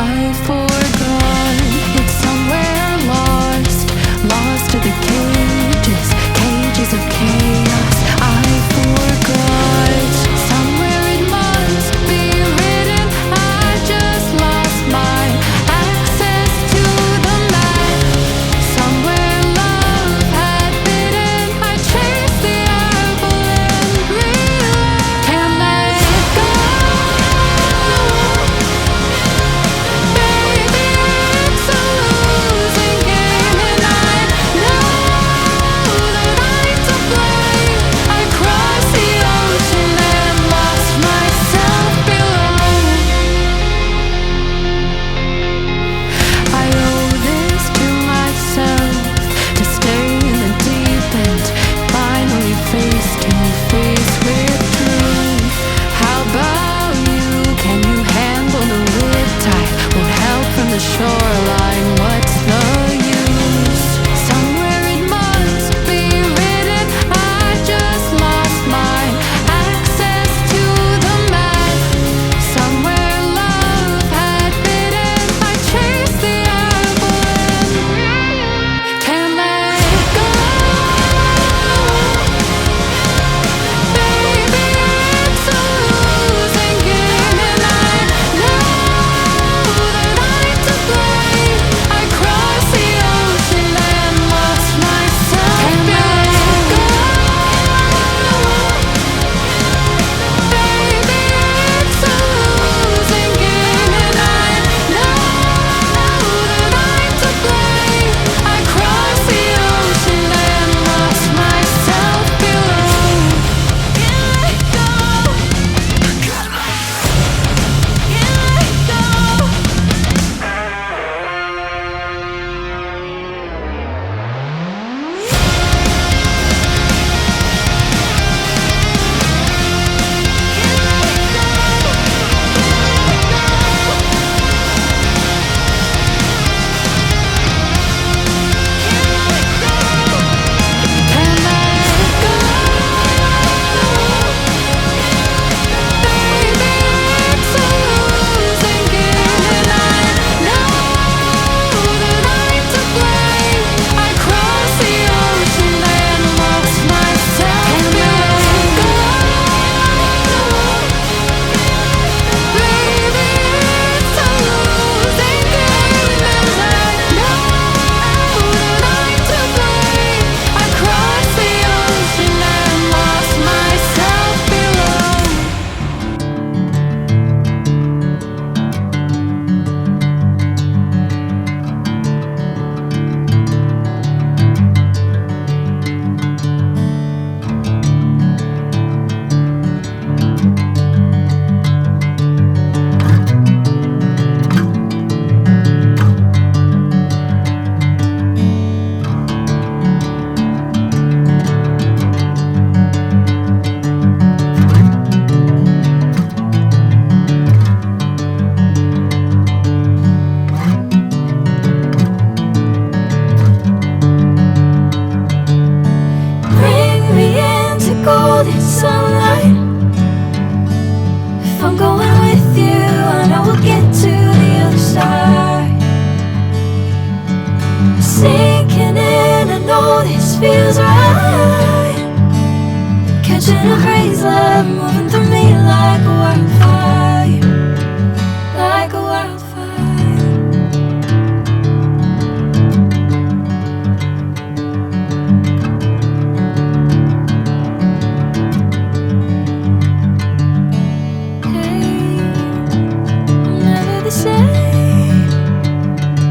I forgot. It's somewhere lost, lost to the cages, cages of chaos. I forgot. Somewhere it must be written. I just lost my access to the map. Somewhere love had bitten. I chased the apple and realized can't let go. Baby, it's a losing game, and I know that I'm to blame. I crossed the ocean and lost myself below. I owe this to myself, to stay in the deep end, finally face to face with truth. How about you? Can you handle the riptide? Won't help from the shoreline, what's the use? Somewhere it must be written. I just lost my access to the map. Somewhere love had bitten. I chased the apple and can't let go. Baby, it's a losing game, and I know that I'm to blame. I crossed the ocean and lost myself. Can't let go. Baby, it's a losing game, and I know that I'm to blame. I crossed the ocean and lost myself below. Can't let go. Can't let bring me into golden sunlight. If I'm going with you, I know we'll get to the other side. Sinking in, I know this feels right. Catching a breeze, love moving through me like a wildfire, like a wildfire. I'm never the same.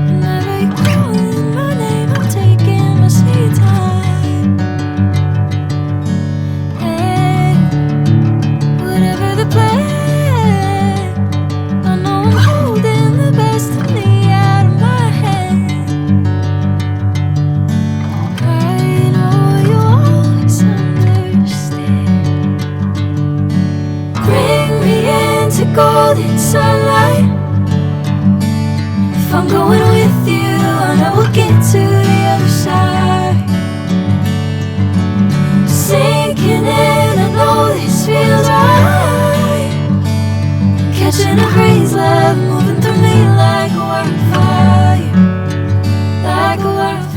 Whenever you're calling my name, I'm taking my sweet time. Hey, whatever the plan, I know I'm holding the best of me out of my head. I know you'll always understand. Bring me into golden sunlight. If I'm going with you, I know we'll get to the other side. Sinking in, I know this feels right. Catching a breeze, love moving through me like a word of fire, like a word of